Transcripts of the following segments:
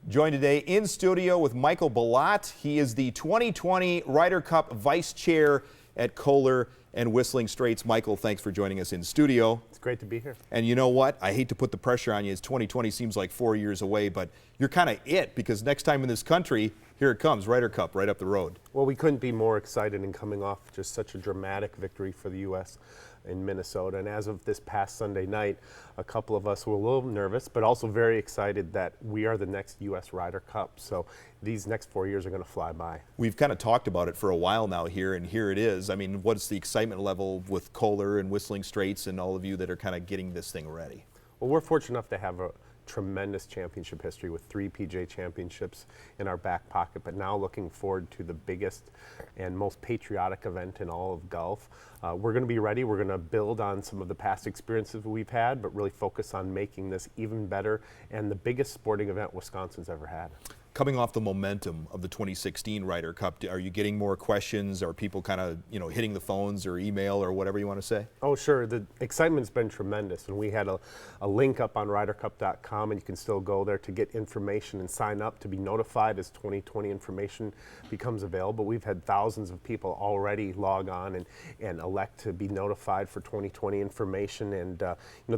Joined today in studio with Michael Belot. He is the 2020 Ryder Cup Vice Chair at Kohler and Whistling Straits. Michael, thanks for joining us in studio. It's great to be here. And you know what? I hate to put the pressure on you. As 2020 seems like 4 years away, but you're kind of it, because next time in this country, here it comes, Ryder Cup right up the road. Well, we couldn't be more excited in coming off just such a dramatic victory for the U.S. in Minnesota. And as of this past Sunday night, a couple of us were a little nervous, but also very excited that we are the next U.S. Ryder Cup. So these next 4 years are going to fly by. We've kind of talked about it for a while now here, and here it is. I mean, what's the excitement level with Kohler and Whistling Straits and all of you that are kind of getting this thing ready? Well, we're fortunate enough to have a tremendous championship history with 3 PGA championships in our back pocket, but now looking forward to the biggest and most patriotic event in all of golf. We're going to be ready. We're going to build on some of the past experiences we've had, but really focus on making this even better and the biggest sporting event Wisconsin's ever had. Coming off the momentum of the 2016 Ryder Cup, are you getting more questions? Are people kind of, hitting the phones or email or whatever you want to say? Oh, sure. The excitement's been tremendous. And we had a link up on RyderCup.com, and you can still go there to get information and sign up to be notified as 2020 information becomes available. We've had thousands of people already log on and elect to be notified for 2020 information. And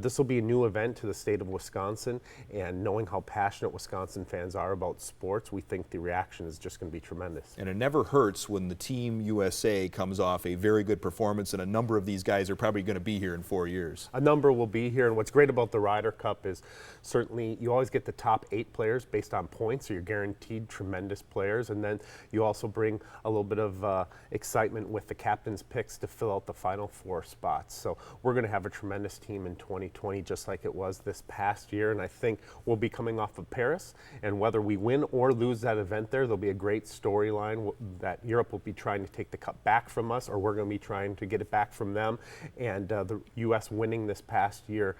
this will be a new event to the state of Wisconsin. And knowing how passionate Wisconsin fans are about sports, we think the reaction is just going to be tremendous. And it never hurts when the Team USA comes off a very good performance, and a number of these guys are probably going to be here in 4 years. A number will be here, and what's great about the Ryder Cup is certainly you always get the top 8 players based on points, so you're guaranteed tremendous players, and then you also bring a little bit of excitement with the captain's picks to fill out the final 4 spots. So we're going to have a tremendous team in 2020, just like it was this past year, and I think we'll be coming off of Paris, and whether we win or lose that event there'll be a great storyline that Europe will be trying to take the cup back from us, or we're going to be trying to get it back from them. And the U.S. winning this past year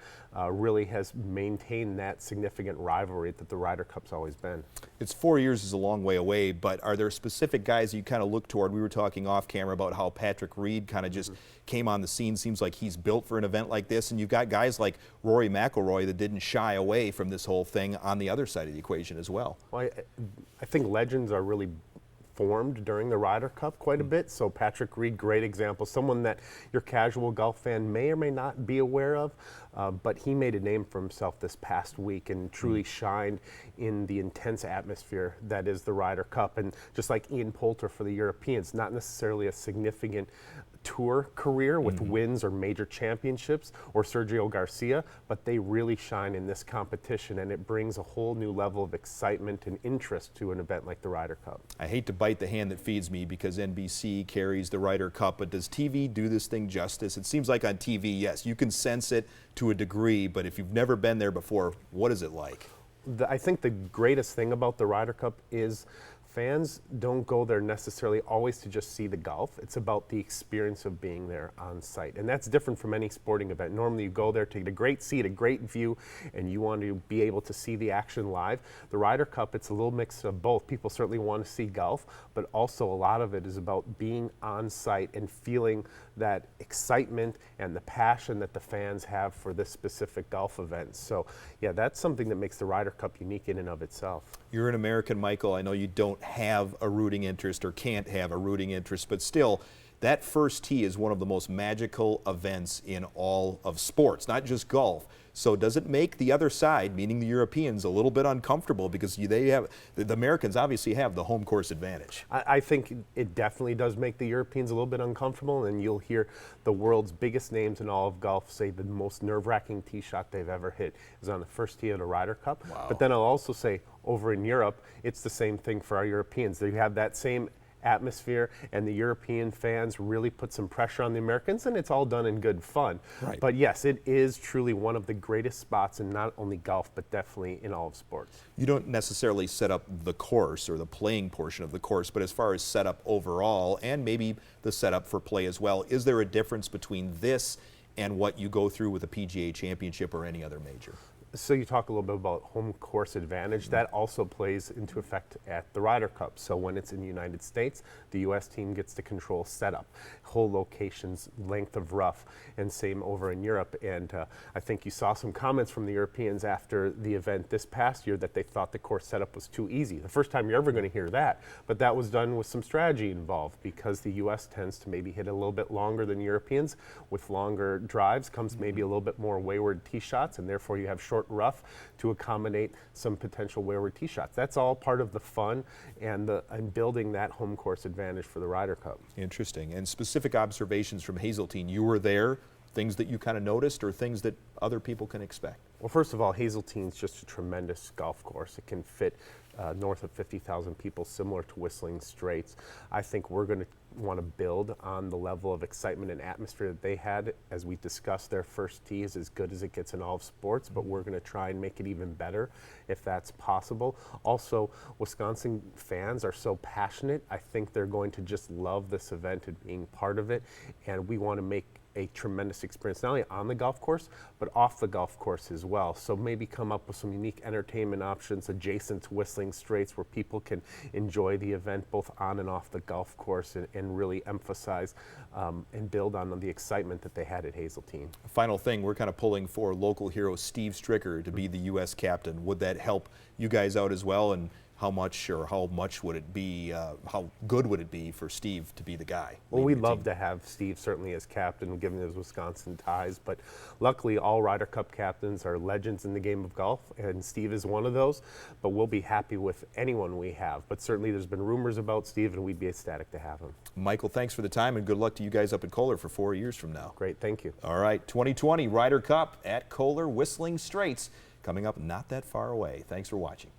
really has maintained that significant rivalry that the Ryder Cup's always been. It's 4 years is a long way away, but are there specific guys you kind of look toward? We were talking off camera about how Patrick Reed kind of just came on the scene. Seems like he's built for an event like this, and you've got guys like Rory McIlroy that didn't shy away from this whole thing on the other side of the equation as well. Well, I think legends are really formed during the Ryder Cup quite a bit. So Patrick Reed, great example, someone that your casual golf fan may or may not be aware of, but he made a name for himself this past week and truly shined in the intense atmosphere that is the Ryder Cup. And just like Ian Poulter for the Europeans, not necessarily a significant tour career with wins or major championships, or Sergio Garcia, but they really shine in this competition, and it brings a whole new level of excitement and interest to an event like the Ryder Cup. I hate to bite the hand that feeds me because NBC carries the Ryder Cup, but does TV do this thing justice? It seems like on TV, yes, you can sense it to a degree, but if you've never been there before, what is it like? I think the greatest thing about the Ryder Cup is fans don't go there necessarily always to just see the golf. It's about the experience of being there on site. And that's different from any sporting event. Normally you go there to get a great seat, a great view, and you want to be able to see the action live. The Ryder Cup, it's a little mix of both. People certainly want to see golf, but also a lot of it is about being on site and feeling that excitement and the passion that the fans have for this specific golf event. So yeah, that's something that makes the Ryder Cup unique in and of itself. You're an American, Michael. I know you don't have a rooting interest or can't have a rooting interest, but still, that first tee is one of the most magical events in all of sports, not just golf. So does it make the other side, meaning the Europeans, a little bit uncomfortable because the Americans obviously have the home course advantage? I think it definitely does make the Europeans a little bit uncomfortable, and you'll hear the world's biggest names in all of golf say the most nerve-wracking tee shot they've ever hit is on the first tee of the Ryder Cup. Wow. But then I'll also say over in Europe, it's the same thing for our Europeans. They have that same atmosphere, and the European fans really put some pressure on the Americans, and it's all done in good fun. Right. But yes, it is truly one of the greatest spots in not only golf, but definitely in all of sports. You don't necessarily set up the course or the playing portion of the course, but as far as setup overall, and maybe the setup for play as well, is there a difference between this and what you go through with a PGA Championship or any other major? So you talk a little bit about home course advantage. That also plays into effect at the Ryder Cup. So when it's in the United States, the U.S. team gets to control setup, hole locations, length of rough, and same over in Europe. And I think you saw some comments from the Europeans after the event this past year that they thought the course setup was too easy. The first time you're ever going to hear that, but that was done with some strategy involved because the U.S. tends to maybe hit a little bit longer than Europeans. With longer drives comes maybe a little bit more wayward tee shots, and therefore you have short rough to accommodate some potential wayward tee shots. That's all part of the fun and building that home course advantage for the Ryder Cup. Interesting. And specific observations from Hazeltine. You were there, things that you kind of noticed or things that other people can expect? Well, first of all, Hazeltine's just a tremendous golf course. It can fit north of 50,000 people, similar to Whistling Straits. I think we're going to want to build on the level of excitement and atmosphere that they had. As we discussed, their first tee is as good as it gets in all of sports, but we're going to try and make it even better if that's possible. Also, Wisconsin fans are so passionate. I think they're going to just love this event and being part of it, and we want to make a tremendous experience, not only on the golf course, but off the golf course as well. So maybe come up with some unique entertainment options adjacent to Whistling Straits where people can enjoy the event both on and off the golf course and really emphasize and build on the excitement that they had at Hazeltine. Final thing, we're kind of pulling for local hero Steve Stricker to be the U.S. captain. Would that help you guys out as well? And how much would it be, how good would it be for Steve to be the guy? Well, we'd love to have Steve certainly as captain, given his Wisconsin ties, but luckily all Ryder Cup captains are legends in the game of golf, and Steve is one of those, but we'll be happy with anyone we have. But certainly there's been rumors about Steve, and we'd be ecstatic to have him. Michael, thanks for the time, and good luck to you guys up at Kohler for 4 years from now. Great, thank you. All right, 2020 Ryder Cup at Kohler, Whistling Straits, coming up not that far away. Thanks for watching.